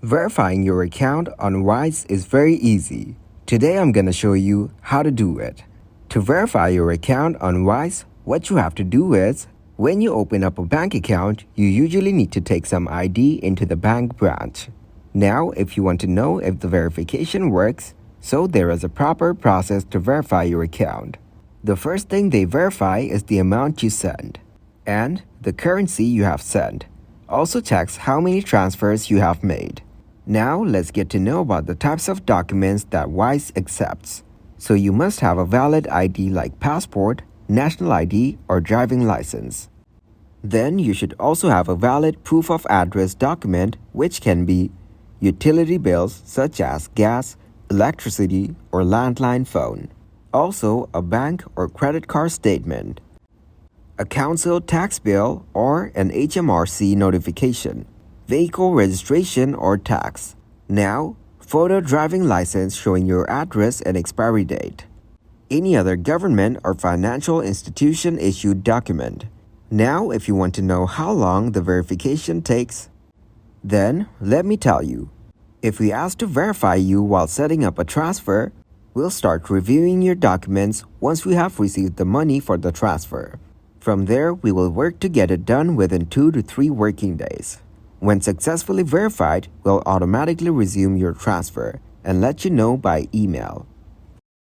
Verifying your account on Wise is very easy. Today I'm going to show you how to do it. To verify your account on Wise, what you have to do is, when you open up a bank account, you usually need to take some ID into the bank branch. Now, if you want to know if the verification works, so there is a proper process to verify your account. The first thing they verify is the amount you send and the currency you have sent. Also checks how many transfers you have made. Now let's get to know about the types of documents that Wise accepts. So you must have a valid ID like passport, national ID, or driving license. Then you should also have a valid proof of address document, which can be utility bills such as gas, electricity, or landline phone. Also a bank or credit card statement, a council tax bill or an HMRC notification, vehicle registration or tax. Now, photo driving license showing your address and expiry date. Any other government or financial institution issued document. Now, if you want to know how long the verification takes, then let me tell you. If we ask to verify you while setting up a transfer, we'll start reviewing your documents once we have received the money for the transfer. From there, we will work to get it done within 2 to 3 working days. When successfully verified, we'll automatically resume your transfer and let you know by email.